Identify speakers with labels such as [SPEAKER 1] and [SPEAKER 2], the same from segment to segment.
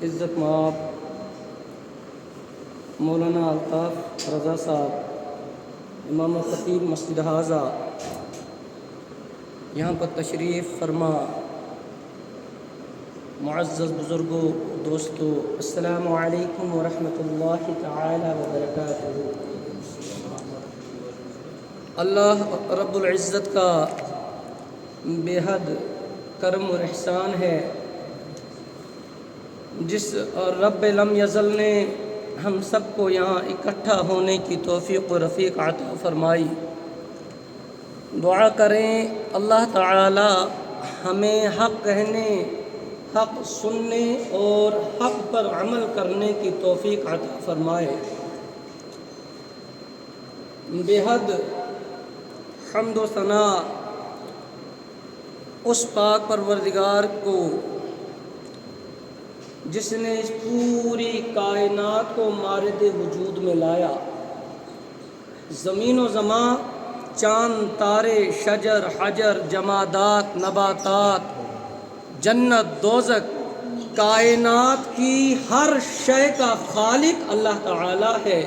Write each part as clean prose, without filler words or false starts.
[SPEAKER 1] عزت مآب مولانا الطاف رضا صاحب امام خطیب مسجد حاضہ یہاں پر تشریف فرما، معزز بزرگوں، دوستو، السلام علیکم ورحمۃ اللہ تعالی وبرکاتہ۔ اللہ رب العزت کا بے حد کرم و احسان ہے، جس رب لم یزل نے ہم سب کو یہاں اکٹھا ہونے کی توفیق و رفیق عطا فرمائی۔ دعا کریں اللہ تعالی ہمیں حق کہنے، حق سننے اور حق پر عمل کرنے کی توفیق عطا فرمائے۔ بے حد حمد و ثنا اس پاک پروردگار کو جس نے اس پوری کائنات کو مارد وجود میں لایا۔ زمین و زمان، چاند، تارے، شجر، حجر، جمادات، نباتات، جنت، دوزخ، کائنات کی ہر شے کا خالق اللہ تعالی ہے،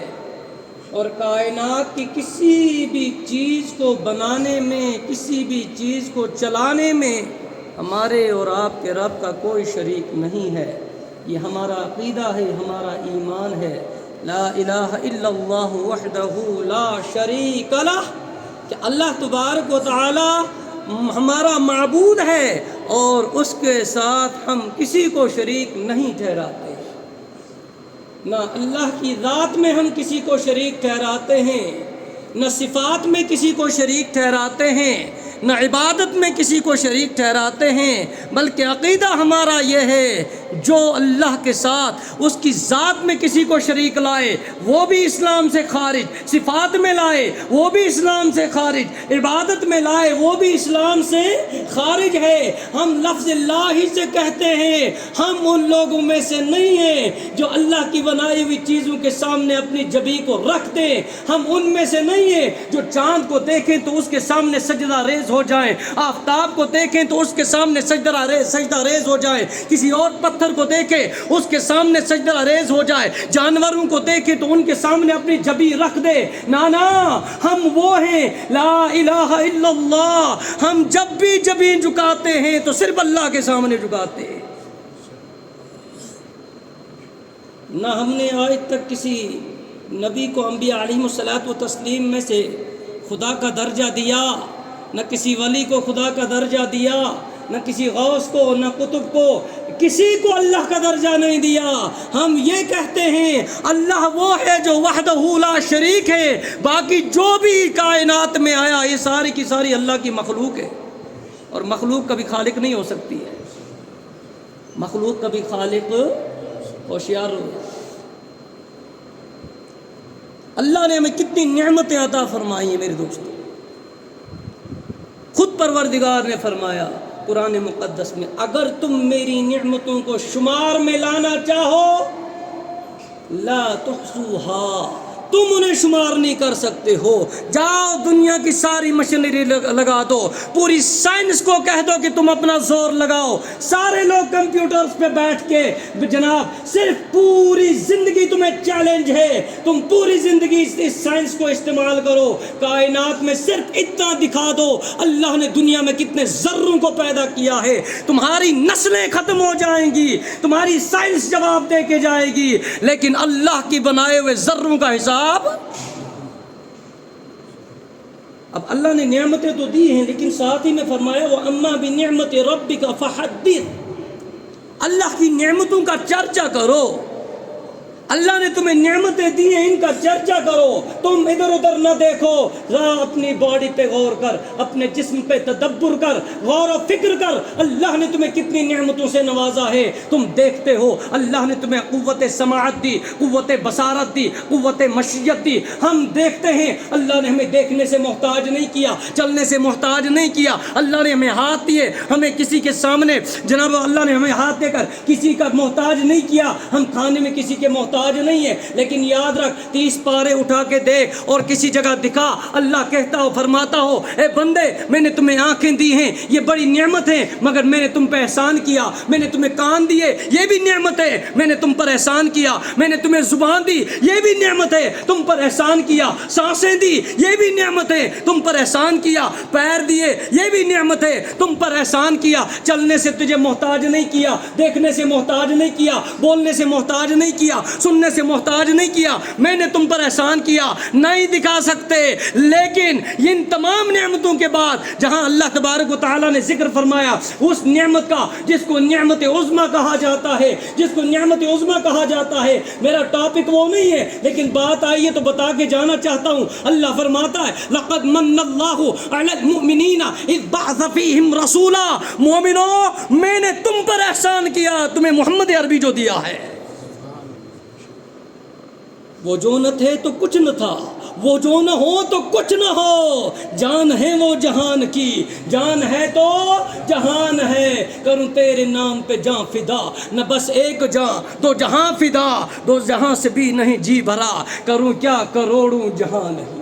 [SPEAKER 1] اور کائنات کی کسی بھی چیز کو بنانے میں، کسی بھی چیز کو چلانے میں ہمارے اور آپ کے رب کا کوئی شریک نہیں ہے۔ یہ ہمارا عقیدہ ہے، ہمارا ایمان ہے۔ لا الہ الا اللہ وحدہ لا شریک لہ، کہ اللہ تبارک و تعالی ہمارا معبود ہے اور اس کے ساتھ ہم کسی کو شریک نہیں ٹھہراتے۔ نہ اللہ کی ذات میں ہم کسی کو شریک ٹھہراتے ہیں، نہ صفات میں کسی کو شریک ٹھہراتے ہیں، نہ عبادت میں کسی کو شریک ٹھہراتے ہیں، بلکہ عقیدہ ہمارا یہ ہے جو اللہ کے ساتھ اس کی ذات میں کسی کو شریک لائے وہ بھی اسلام سے خارج، صفات میں لائے وہ بھی اسلام سے خارج، عبادت میں لائے وہ بھی اسلام سے خارج ہے۔ ہم لفظ اللہ ہی سے کہتے ہیں، ہم ان لوگوں میں سے نہیں ہیں جو اللہ کی بنائی ہوئی چیزوں کے سامنے اپنی جبی کو رکھ دیں، ہم ان میں سے نہیں ہیں جو چاند کو دیکھیں تو اس کے سامنے سجدہ ریز ہو جائیں، آفتاب کو دیکھیں تو اس کے سامنے سجدہ ریز ہو جائیں، کسی اور پتھر کو دیکھیں اس کے سامنے سجدہ ریز ہو جائے، جانوروں کو دیکھیں تو ان کے سامنے اپنی جبی رکھ دے۔ نا، ہم وہ ہیں لا الہ الا اللہ، ہم جب بھی جبی جھکاتے ہیں تو صرف اللہ کے سامنے جھکاتے ہیں۔ نہ ہم نے آج تک کسی نبی کو انبیاء علیہم الصلاۃ والتسلیم میں سے خدا کا درجہ دیا، نہ کسی ولی کو خدا کا درجہ دیا، نہ کسی غوث کو، نہ قطب کو، کسی کو اللہ کا درجہ نہیں دیا۔ ہم یہ کہتے ہیں اللہ وہ ہے جو وحدہ لا شریک ہے، باقی جو بھی کائنات میں آیا یہ ساری کی ساری اللہ کی مخلوق ہے، اور مخلوق کبھی خالق نہیں ہو سکتی ہے، مخلوق کبھی خالق، ہوشیار ہو۔ اللہ نے ہمیں کتنی نعمتیں عطا فرمائی ہیں میرے دوستو، خود پروردگار نے فرمایا قرآن مقدس میں، اگر تم میری نعمتوں کو شمار میں لانا چاہو لا تحصوها، تم انہیں شمار نہیں کر سکتے ہو۔ جاؤ دنیا کی ساری مشینری لگا دو، پوری سائنس کو کہہ دو کہ تم اپنا زور لگاؤ، سارے لوگ کمپیوٹرز پہ بیٹھ کے جناب صرف پوری زندگی تمہیں چیلنج ہے، تم پوری زندگی اس سائنس کو استعمال کرو، کائنات میں صرف اتنا دکھا دو اللہ نے دنیا میں کتنے ذروں کو پیدا کیا ہے، تمہاری نسلیں ختم ہو جائیں گی، تمہاری سائنس جواب دے کے جائے گی، لیکن اللہ کی بنائے ہوئے ذروں کا حساب۔ اب اللہ نے نعمتیں تو دی ہیں، لیکن ساتھ ہی میں فرمایا وَأَمَّا بِنِعْمَةِ رَبِّكَ فَحَدِّثْ، اللہ کی نعمتوں کا چرچا کرو۔ اللہ نے تمہیں نعمتیں دی ہیں، ان کا چرچا کرو، تم ادھر ادھر نہ دیکھو، ذرا اپنی باڈی پہ غور کر، اپنے جسم پہ تدبر کر، غور و فکر کر، اللہ نے تمہیں کتنی نعمتوں سے نوازا ہے۔ تم دیکھتے ہو اللہ نے تمہیں قوت سماعت دی، قوت بصارت دی، قوت مشیت دی۔ ہم دیکھتے ہیں اللہ نے ہمیں دیکھنے سے محتاج نہیں کیا، چلنے سے محتاج نہیں کیا، اللہ نے ہمیں ہاتھ دیے، ہمیں کسی کے سامنے جناب اللہ نے ہمیں ہاتھ دے کر کسی کا محتاج نہیں کیا، ہم کھانے میں کسی کے محتاج محتاج نہیں ہے، لیکن یاد رکھ 30 پارے اٹھا کے دیکھ اور کسی جگہ دکھا اللہ کہتا ہو فرماتا ہو اے بندے میں نے تمہیں آنکھیں دی ہیں یہ بڑی نعمت ہے، مگر میں نے تم پہ احسان کیا، میں نے تمہیں کان دیے یہ بھی نعمت ہے، میں نے تم پر احسان کیا، میں نے تمہیں زبان دی یہ بھی نعمت ہے تم پر احسان کیا، سانسیں دی یہ بھی نعمت ہے تم پر احسان کیا، پیر دیے یہ بھی نعمت ہے تم پر احسان کیا، چلنے سے تجھے محتاج نہیں کیا، دیکھنے سے محتاج نہیں کیا، بولنے سے محتاج نہیں کیا، سننے سے محتاج نہیں کیا، میں نے تم پر احسان کیا، نہیں دکھا سکتے، لیکن ان تمام نعمتوں کے بعد جہاں اللہ تبارک و تعالیٰ نے ذکر فرمایا اس نعمت کا جس کو نعمت عظمیٰ کہا جاتا ہے، جس کو نعمت عظمیٰ کہا جاتا ہے، میرا ٹاپک وہ نہیں ہے لیکن بات آئی ہے تو بتا کے جانا چاہتا ہوں۔ اللہ فرماتا ہے لقد من اللہ علی المؤمنین اذ بعث فیہم رسولا، مومنوں میں نے تم پر احسان کیا، تمہیں محمد عربی جو دیا ہے، وہ جو نہ تھے تو کچھ نہ تھا، وہ جو نہ ہو تو کچھ نہ ہو، جان ہے وہ جہان کی، جان ہے تو جہان ہے، کروں تیرے نام پہ جان فدا، نہ بس ایک جان دو جہاں فدا، دو جہاں سے بھی نہیں جی بھرا، کروں کیا کروڑوں جہاں نہیں۔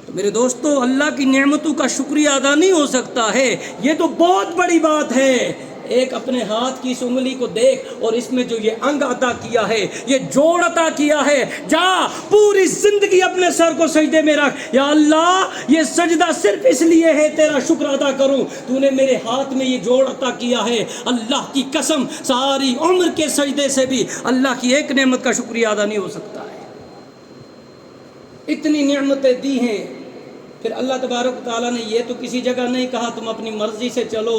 [SPEAKER 1] تو میرے دوستو اللہ کی نعمتوں کا شکریہ ادا نہیں ہو سکتا ہے، یہ تو بہت بڑی بات ہے۔ ایک اپنے ہاتھ کی اس انگلی کو دیکھ اور اس میں جو یہ انگ عطا کیا ہے، یہ جوڑ عطا کیا ہے، جا پوری زندگی اپنے سر کو سجدے میں رکھ، یا اللہ یہ سجدہ صرف اس لیے ہے تیرا شکر ادا کروں، تو نے میرے ہاتھ میں یہ جوڑ عطا کیا ہے، اللہ کی قسم ساری عمر کے سجدے سے بھی اللہ کی ایک نعمت کا شکریہ ادا نہیں ہو سکتا ہے۔ اتنی نعمتیں دی ہیں، پھر اللہ تبارک و تعالیٰ نے یہ تو کسی جگہ نہیں کہا تم اپنی مرضی سے چلو،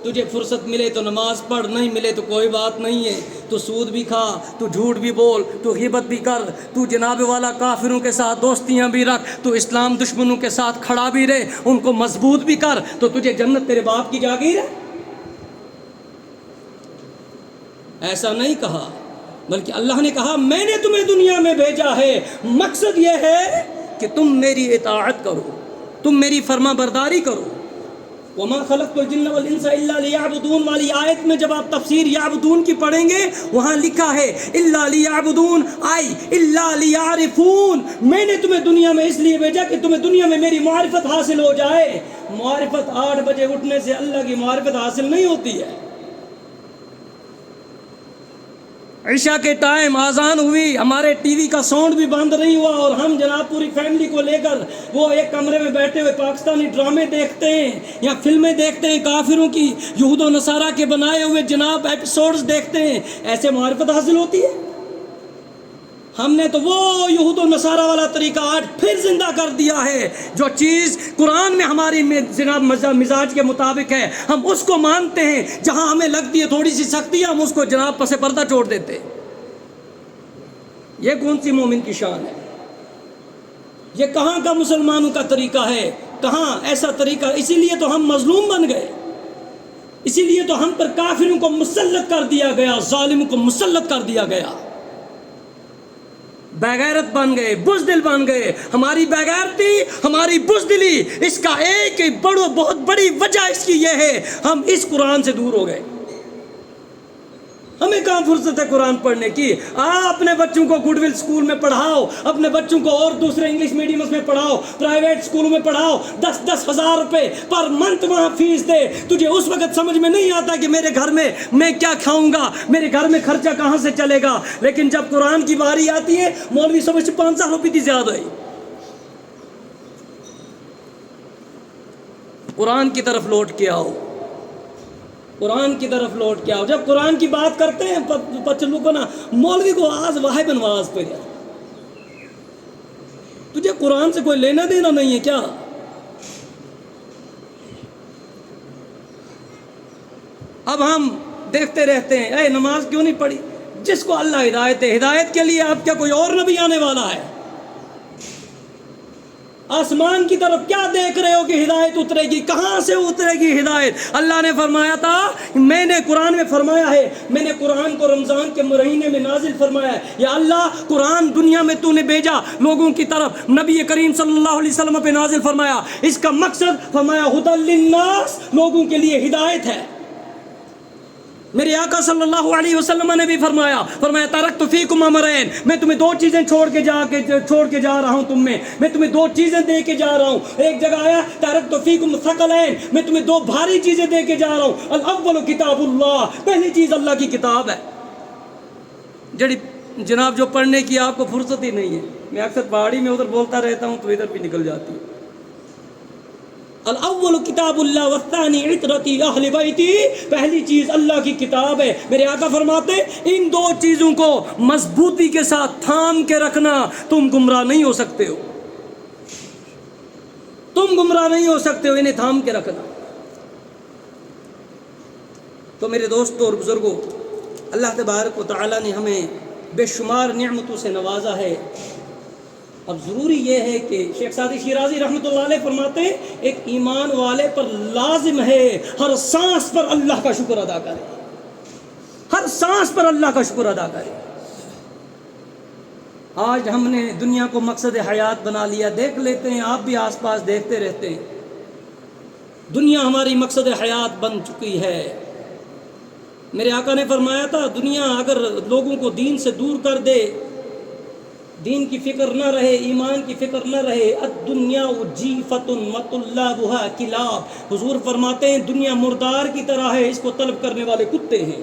[SPEAKER 1] تجھے فرصت ملے تو نماز پڑھ، نہیں ملے تو کوئی بات نہیں ہے، تو سود بھی کھا، تو جھوٹ بھی بول، تو غیبت بھی کر، تو جناب والا کافروں کے ساتھ دوستیاں بھی رکھ، تو اسلام دشمنوں کے ساتھ کھڑا بھی رہے، ان کو مضبوط بھی کر، تو تجھے جنت تیرے باپ کی جاگیر ہے۔ ایسا نہیں کہا، بلکہ اللہ نے کہا میں نے تمہیں دنیا میں بھیجا ہے، مقصد یہ ہے کہ تم میری اطاعت کرو، تم میری فرما برداری کرو۔ وَمَا خَلَقْتُ الْجِنَّ وَالْإِنسَ إِلَّا لِيَعْبُدُونَ والی آیت میں جب آپ تفسیر یعبدون کی پڑھیں گے وہاں لکھا ہے إِلَّا لِيَعْبُدُونَ آئی إِلَّا لِيَعْرِفُونَ، میں نے تمہیں دنیا میں اس لیے بھیجا کہ تمہیں دنیا میں میری معرفت حاصل ہو جائے۔ معرفت 8 بجے اٹھنے سے اللہ کی معرفت حاصل نہیں ہوتی ہے۔ عشاء کے ٹائم آذان ہوئی، ہمارے ٹی وی کا ساؤنڈ بھی بند نہیں ہوا اور ہم جناب پوری فیملی کو لے کر وہ ایک کمرے میں بیٹھے ہوئے پاکستانی ڈرامے دیکھتے ہیں یا فلمیں دیکھتے ہیں، کافروں کی یہود و نصارہ کے بنائے ہوئے جناب ایپیسوڈز دیکھتے ہیں، ایسے معرفت حاصل ہوتی ہے؟ ہم نے تو وہ یہود و نصارہ والا طریقہ آج پھر زندہ کر دیا ہے، جو چیز قرآن میں ہماری جناب مزاج کے مطابق ہے ہم اس کو مانتے ہیں، جہاں ہمیں لگتی ہے تھوڑی سی سختی ہم اس کو جناب پس پردہ چھوڑ دیتے۔ یہ کون سی مومن کی شان ہے؟ یہ کہاں کا مسلمانوں کا طریقہ ہے؟ کہاں ایسا طریقہ؟ اسی لیے تو ہم مظلوم بن گئے، اسی لیے تو ہم پر کافروں کو مسلط کر دیا گیا، ظالموں کو مسلط کر دیا گیا، بغیرت بن گئے، بزدل بن گئے۔ ہماری بغیرتی، ہماری بزدلی، اس کا ایک بہت بڑی وجہ اس کی یہ ہے ہم اس قرآن سے دور ہو گئے۔ ہمیں کہاں فرصت ہے قرآن پڑھنے کی؟ اپنے بچوں کو گڈ ول اسکول میں پڑھاؤ، اپنے بچوں کو اور دوسرے انگلش میڈیمز میں پڑھاؤ، پرائیویٹ اسکولوں میں پڑھاؤ، 10-10 ہزار روپے پر منتھ وہاں فیس دے، تجھے اس وقت سمجھ میں نہیں آتا کہ میرے گھر میں میں کیا کھاؤں گا، میرے گھر میں خرچہ کہاں سے چلے گا، لیکن جب قرآن کی باری آتی ہے مولوی سمجھ 500 روپے کی زیادہ ہے۔ قرآن کی طرف لوٹ کے آؤ، قرآن کی طرف لوٹ کے آؤ۔ جب قرآن کی بات کرتے ہیں بچوں کو نا مولوی کو آز واہ بنواز پہ گیا، تجھے قرآن سے کوئی لینا دینا نہیں ہے کیا؟ اب ہم دیکھتے رہتے ہیں اے نماز کیوں نہیں پڑھی؟ جس کو اللہ ہدایت ہے، ہدایت کے لیے آپ کیا کوئی اور نبی آنے والا ہے؟ آسمان کی طرف کیا دیکھ رہے ہو کہ ہدایت اترے گی؟ کہاں سے اترے گی ہدایت؟ اللہ نے فرمایا تھا، میں نے قرآن میں فرمایا ہے، میں نے قرآن کو رمضان کے مہینے میں نازل فرمایا ہے۔ یا اللہ قرآن دنیا میں تو نے بھیجا لوگوں کی طرف، نبی کریم صلی اللہ علیہ وسلم پہ نازل فرمایا، اس کا مقصد فرمایا ہدی للناس، لوگوں کے لیے ہدایت ہے، میرے آقا صلی اللہ علیہ وسلم نے بھی فرمایا ترکت فیکم امرین، میں تمہیں دو چیزیں چھوڑ کے جا رہا ہوں میں تمہیں دو چیزیں دے کے جا رہا ہوں. ایک جگہ آیا ترکت فیکم ثقلین، میں تمہیں دو بھاری چیزیں دے کے جا رہا ہوں. الاول کتاب اللہ، پہلی چیز اللہ کی کتاب ہے، جڑی جناب جو پڑھنے کی آپ کو فرصت ہی نہیں ہے. میں اکثر پہاڑی میں ادھر بولتا رہتا ہوں تو ادھر بھی نکل جاتی ہے. الاول کتاب اللہ والثانی عطرتی اہل بیتی، پہلی چیز اللہ کی کتاب ہے. میرے آقا فرماتے ان دو چیزوں کو مضبوطی کے ساتھ تھام کے رکھنا، تم گمراہ نہیں ہو سکتے ہو، انہیں تھام کے رکھنا. تو میرے دوستوں اور بزرگوں، اللہ تبارک و تعالی نے ہمیں بے شمار نعمتوں سے نوازا ہے. اب ضروری یہ ہے کہ شیخ سعدی شیرازی رحمۃ اللہ علیہ فرماتے ہیں ایک ایمان والے پر لازم ہے ہر سانس پر اللہ کا شکر ادا کرے، ہر سانس پر اللہ کا شکر ادا کرے. آج ہم نے دنیا کو مقصد حیات بنا لیا. دیکھ لیتے ہیں، آپ بھی آس پاس دیکھتے رہتے ہیں، دنیا ہماری مقصد حیات بن چکی ہے. میرے آقا نے فرمایا تھا دنیا اگر لوگوں کو دین سے دور کر دے، دین کی فکر نہ رہے، ایمان کی فکر نہ رہے، الدنیا جیفۃ وطلابها کلاب، حضور فرماتے ہیں دنیا مردار کی طرح ہے، اس کو طلب کرنے والے کتے ہیں.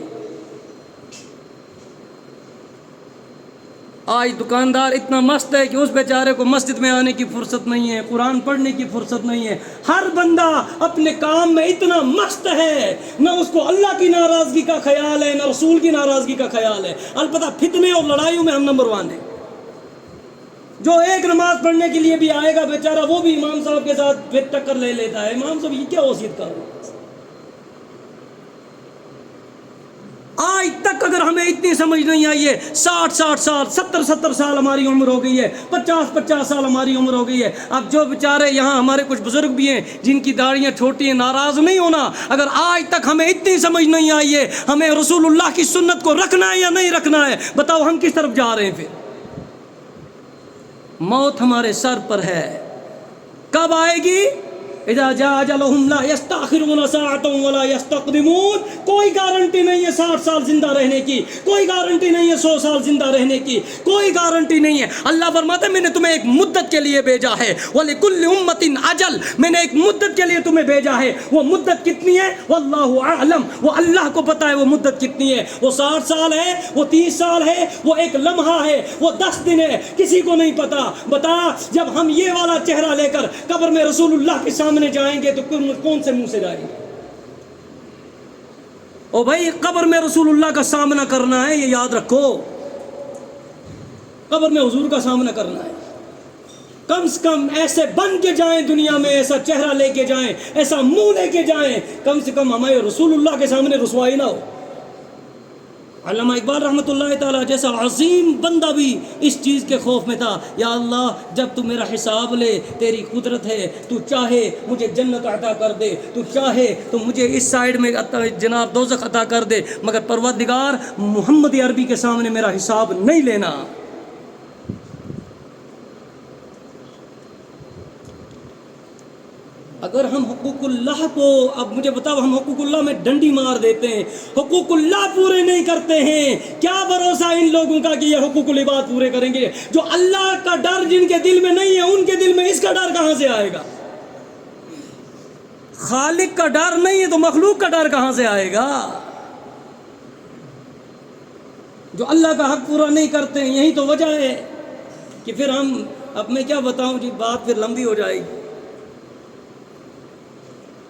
[SPEAKER 1] آج دکاندار اتنا مست ہے کہ اس بیچارے کو مسجد میں آنے کی فرصت نہیں ہے، قرآن پڑھنے کی فرصت نہیں ہے. ہر بندہ اپنے کام میں اتنا مست ہے، نہ اس کو اللہ کی ناراضگی کا خیال ہے، نہ رسول کی ناراضگی کا خیال ہے. البتہ فتنے اور لڑائیوں میں ہم نمبر 1 ہیں. جو ایک نماز پڑھنے کے لیے بھی آئے گا بیچارہ، وہ بھی امام صاحب کے ساتھ پھر ٹکر لے لیتا ہے. امام صاحب یہ کیا وصیت کر رہے ہیں؟ آج تک اگر ہمیں اتنی سمجھ نہیں آئی ہے، 60 سال 70 سال ہماری عمر ہو گئی ہے، 50 سال ہماری عمر ہو گئی ہے. اب جو بیچارے یہاں ہمارے کچھ بزرگ بھی ہیں جن کی داڑیاں چھوٹی ہیں، ناراض نہیں ہونا. اگر آج تک ہمیں اتنی سمجھ نہیں آئی ہے ہمیں رسول اللہ کی سنت کو رکھنا ہے یا نہیں رکھنا ہے، بتاؤ ہم کس طرف جا رہے ہیں؟ پھر موت ہمارے سر پر ہے، کب آئے گی؟ اذا جاء اجلهم لا يستأخرون ساعة ولا يستقدمون. کوئی گارنٹی نہیں ہے 60 سال زندہ رہنے کی، کوئی گارنٹی نہیں ہے 100 سال زندہ رہنے کی، کوئی گارنٹی نہیں ہے. اللہ فرماتا ہے میں نے تمہیں ایک مدت کے لیے بھیجا ہے، وَلِكُلِّ أُمَّةٍ أَجَلٌ، میں نے ایک مدت کے لیے تمہیں بھیجا ہے. وہ مدت کتنی ہے؟ واللہ اعلم، وہ اللہ کو پتہ ہے وہ مدت کتنی ہے. وہ 60 سال ہے، وہ 30 سال ہے، وہ ایک لمحہ ہے، وہ 10 دن ہے، کسی کو نہیں پتا. بتا جب ہم یہ والا چہرہ لے کر قبر میں رسول اللہ کے سامنے جائیں گے تو کون سے منہ سے جائیں گے؟ او بھائی قبر میں رسول اللہ کا سامنا کرنا ہے، یہ یاد رکھو، قبر میں حضور کا سامنا کرنا ہے. کم سے کم ایسے بن کے جائیں دنیا میں، ایسا چہرہ لے کے جائیں، ایسا منہ لے کے جائیں، کم سے کم ہمیں رسول اللہ کے سامنے رسوائی نہ ہو. علامہ اقبال رحمۃ اللہ تعالیٰ جیسا عظیم بندہ بھی اس چیز کے خوف میں تھا، یا اللہ جب تو میرا حساب لے تیری قدرت ہے، تو چاہے مجھے جنت عطا کر دے، تو چاہے تو مجھے اس سائیڈ میں جناب دوزخ عطا کر دے، مگر پروردگار محمد عربی کے سامنے میرا حساب نہیں لینا. اگر ہم حقوق اللہ کو، اب مجھے بتاؤ، ہم حقوق اللہ میں ڈنڈی مار دیتے ہیں، حقوق اللہ پورے نہیں کرتے ہیں، کیا بھروسہ ان لوگوں کا کہ یہ حقوق العباد پورے کریں گے؟ جو اللہ کا ڈر جن کے دل میں نہیں ہے ان کے دل میں اس کا ڈر کہاں سے آئے گا؟ خالق کا ڈر نہیں ہے تو مخلوق کا ڈر کہاں سے آئے گا؟ جو اللہ کا حق پورا نہیں کرتے ہیں، یہی تو وجہ ہے کہ پھر ہم، اب میں کیا بتاؤں جی، بات پھر لمبی ہو جائے گی.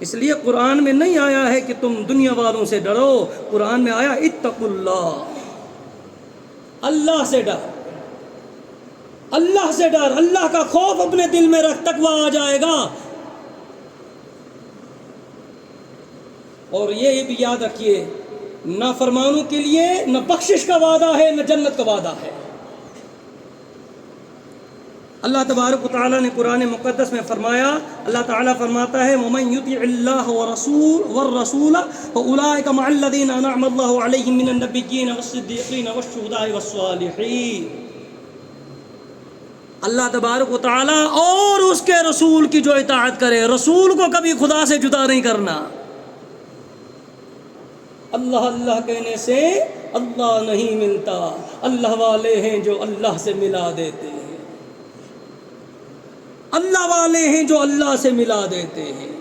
[SPEAKER 1] اس لیے قرآن میں نہیں آیا ہے کہ تم دنیا والوں سے ڈرو، قرآن میں آیا اتقوا اللہ، اللہ سے ڈر، اللہ سے ڈر، اللہ کا خوف اپنے دل میں رکھ، تقویٰ آ جائے گا. اور یہ بھی یاد رکھیے، نافرمانوں کے لیے نہ بخشش کا وعدہ ہے نہ جنت کا وعدہ ہے. اللہ تبارک و تعالیٰ نے قرآن مقدس میں فرمایا، اللہ تعالیٰ فرماتا ہے وَمَن يُطِعِ اللَّهَ وَالرَّسُولَ فَأُولَٰئِكَ مَعَ الَّذِينَ أَنْعَمَ اللَّهُ عَلَيْهِم مِّنَ النَّبِيِّينَ وَالصِّدِّيقِينَ وَالشُّهَدَاءِ وَالصَّالِحِينَ. اللہ تبارک و تعالیٰ اور اس کے رسول کی جو اطاعت کرے، رسول کو کبھی خدا سے جدا نہیں کرنا، اللہ اللہ کہنے سے اللہ نہیں ملتا، اللہ والے ہیں جو اللہ سے ملا دیتے ہیں، اللہ والے ہیں جو اللہ سے ملا دیتے ہیں۔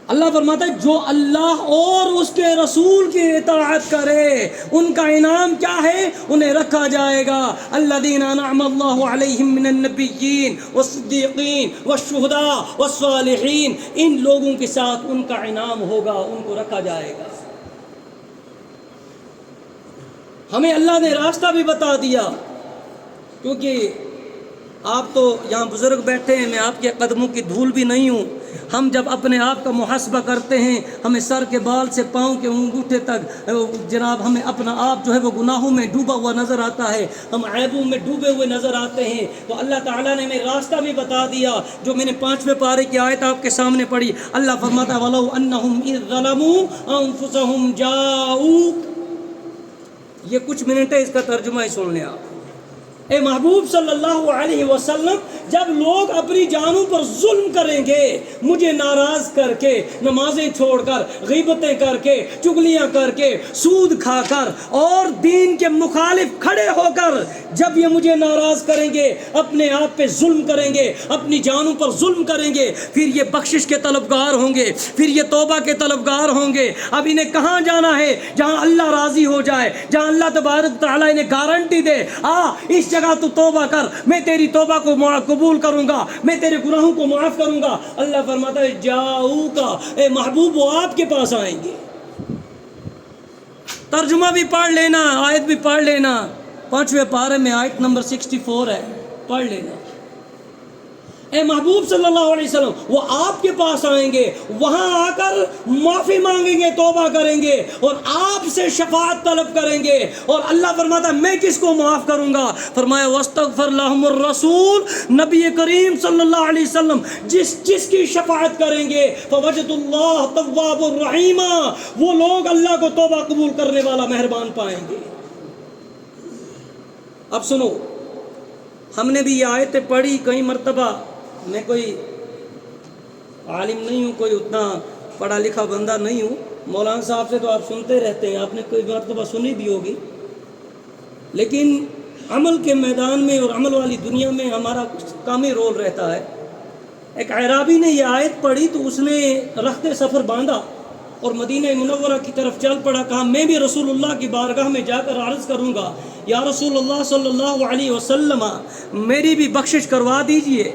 [SPEAKER 1] اللہ فرماتا ہے جو اللہ اور اس کے رسول کی اطاعت کرے ان کا انعام کیا ہے؟ انہیں رکھا جائے گا الذین انعم اللہ علیہم من النبیین والصدیقین والشہداء والصالحین، ان لوگوں کے ساتھ ان کا انعام ہوگا، ان کو رکھا جائے گا۔ ہمیں اللہ نے راستہ بھی بتا دیا، کیونکہ آپ تو یہاں بزرگ بیٹھے ہیں، میں آپ کے قدموں کی دھول بھی نہیں ہوں۔ ہم جب اپنے آپ کا محاسبہ کرتے ہیں، ہمیں سر کے بال سے پاؤں کے انگوٹھے تک جناب ہمیں اپنا آپ جو ہے وہ گناہوں میں ڈوبا ہوا نظر آتا ہے، ہم عیبوں میں ڈوبے ہوئے نظر آتے ہیں۔ تو اللہ تعالیٰ نے ہمیں راستہ بھی بتا دیا، جو میں نے 5ویں پارے کی آیت آپ کے سامنے پڑھی۔ اللہ فرماتا ہے وَلَوْ أَنَّهُمْ إِذْ ظَلَمُوا أَنفُسَهُمْ جَاءُوكَ، یہ کچھ منٹ ہے، اس کا ترجمہ ہی سن لیں آپ۔ اے محبوب صلی اللہ علیہ وسلم، جب لوگ اپنی جانوں پر ظلم کریں گے، مجھے ناراض کر کے، نمازیں چھوڑ کر، غیبتیں کر کے، چغلیاں کر کے، سود کھا کر اور دین کے مخالف کھڑے ہو کر جب یہ مجھے ناراض کریں گے، اپنے آپ پہ ظلم کریں گے، اپنی جانوں پر ظلم کریں گے، پھر یہ بخشش کے طلبگار ہوں گے، پھر یہ توبہ کے طلبگار ہوں گے۔ اب انہیں کہاں جانا ہے؟ جہاں اللہ راضی ہو جائے، جہاں اللہ تبارک تعالیٰ انہیں گارنٹی دے، اس جگہ تو توبہ کر، میں تیری توبہ کو قبول کروں گا، میں تیرے گناہوں کو معاف کروں گا۔ اللہ فرماتا ہے جاؤ کا، اے محبوب وہ آپ کے پاس آئیں گے۔ ترجمہ بھی پڑھ لینا، آیت بھی پڑھ لینا، 5ویں پارے میں آیت نمبر 64 ہے، پڑھ لینا۔ اے محبوب صلی اللہ علیہ وسلم، وہ آپ کے پاس آئیں گے، وہاں آ کر معافی مانگیں گے، توبہ کریں گے اور آپ سے شفاعت طلب کریں گے۔ اور اللہ فرماتا ہے میں کس کو معاف کروں گا؟ فرمایا واستغفر لهم الرسول، نبی کریم صلی اللہ علیہ وسلم جس کی شفاعت کریں گے فوجد اللہ تواب الرحیم، وہ لوگ اللہ کو توبہ قبول کرنے والا مہربان پائیں گے۔ اب سنو، ہم نے بھی یہ آیتیں پڑھی کئی مرتبہ، میں کوئی عالم نہیں ہوں، کوئی اتنا پڑھا لکھا بندہ نہیں ہوں، مولانا صاحب سے تو آپ سنتے رہتے ہیں، آپ نے کوئی مرتبہ سنی بھی ہوگی، لیکن عمل کے میدان میں اور عمل والی دنیا میں ہمارا کامی رول رہتا ہے۔ ایک اعرابی نے یہ آیت پڑھی تو اس نے رخت سفر باندھا اور مدینہ منورہ کی طرف چل پڑا، کہا میں بھی رسول اللہ کی بارگاہ میں جا کر عرض کروں گا، یا رسول اللہ صلی اللہ علیہ وسلم میری بھی بخشش کروا دیجئے،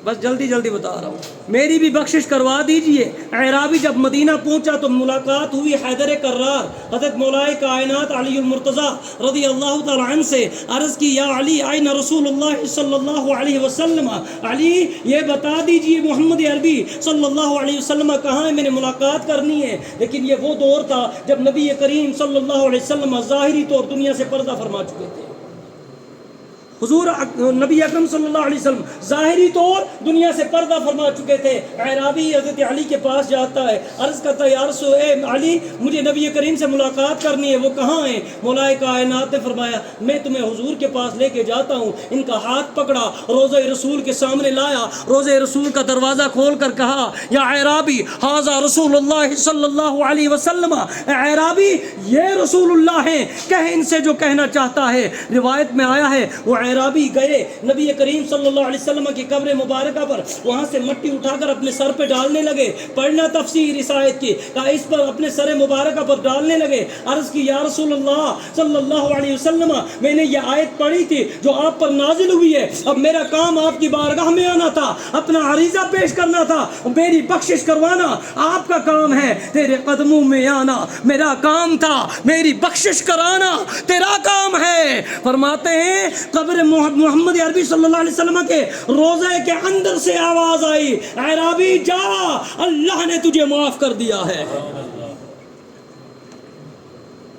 [SPEAKER 1] بس جلدی جلدی بتا رہا ہوں، میری بھی بخشش کروا دیجئے۔ اعرابی جب مدینہ پہنچا تو ملاقات ہوئی حیدر کرار حضرت مولائے کائنات علی المرتضیٰ رضی اللہ تعالی عنہ سے۔ عرض کی یا علی آئین رسول اللہ صلی اللہ علیہ وسلم، علی یہ بتا دیجئے محمد عربی صلی اللہ علیہ وسلم کہاں ہے، میں نے ملاقات کرنی ہے۔ لیکن یہ وہ دور تھا جب نبی کریم صلی اللہ علیہ وسلم ظاہری طور دنیا سے پردہ فرما چکے تھے۔ حضور نبی اکرم صلی اللہ علیہ وسلم ظاہری طور دنیا سے پردہ فرما چکے تھے۔ اعرابی حضرت علی کے پاس جاتا ہے، عرض کرتا ہے یا رسول اے علی مجھے نبی کریم سے ملاقات کرنی ہے، وہ کہاں ہیں؟ مولا کائنات نے فرمایا میں تمہیں حضور کے پاس لے کے جاتا ہوں۔ ان کا ہاتھ پکڑا، روضہ رسول کے سامنے لایا، روضہ رسول کا دروازہ کھول کر کہا یا اعرابی ھذا رسول اللہ صلی اللہ علیہ وسلم، اعرابی یہ رسول اللہ ہیں، کہہ ان سے جو کہنا چاہتا ہے۔ روایت میں آیا ہے وہ اعرابی گئے نبی کریم صلی اللہ علیہ وسلم کی قبر مبارکہ پر، وہاں سے مٹی اٹھا کر اپنے سر پہ ڈالنے لگے، پڑھنا تفسیر اس آیت کی، کہا اس پر اپنے سر مبارکہ پر ڈالنے لگے۔ عرض کی یا رسول اللہ صلی اللہ علیہ وسلم میں نے یہ آیت پڑھی تھی جو آپ پر نازل ہوئی ہے، اب میرا کام آپ کی بارگاہ میں آنا تھا، اپنا عریضہ پیش کرنا تھا، میری بخشش کروانا آپ کا کام ہے، تیرے قدموں میں آنا میرا کام تھا، میری بخشش کرانا تیرا کام ہے۔ فرماتے ہیں قبر محمد عربی صلی اللہ علیہ وسلم کے روزے کے اندر سے آواز آئی اعرابی جا، اللہ نے تجھے معاف کر دیا ہے۔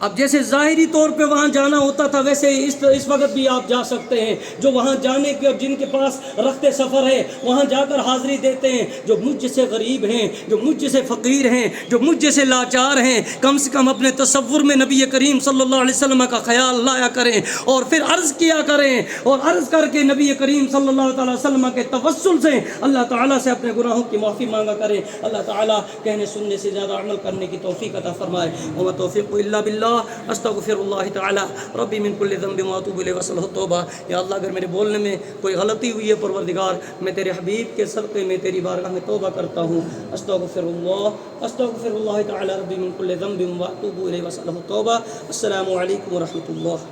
[SPEAKER 1] اب جیسے ظاہری طور پہ وہاں جانا ہوتا تھا ویسے اس وقت بھی آپ جا سکتے ہیں. جو وہاں جانے کے اور جن کے پاس رخت سفر ہے وہاں جا کر حاضری دیتے ہیں. جو مجھ جیسے غریب ہیں, جو مجھ جیسے فقیر ہیں, جو مجھ جیسے لاچار ہیں, کم سے کم اپنے تصور میں نبی کریم صلی اللہ علیہ وسلم کا خیال لایا کریں اور پھر عرض کیا کریں, اور عرض کر کے نبی کریم صلی اللہ تعالی وسلم کے توسل سے اللہ تعالیٰ سے اپنے گناہوں کی معافی مانگا کریں. اللہ تعالیٰ کہنے سننے سے زیادہ عمل کرنے کی توفیق عطا فرمائے. وما توفیق الا باللہ. استغفر اللہ تعالی ربی من کل ذنب واتوب الیہ وصلح التوبہ. یا اللہ اگر میرے بولنے میں کوئی غلطی ہوئی ہے پروردگار, میں تیرے حبیب کے صدقے میں تیری بارگاہ میں توبہ کرتا ہوں. استغفر اللہ تعالی ربی من کل ذنب واتوب الیہ وصلح التوبہ. السلام علیکم ورحمۃ اللہ.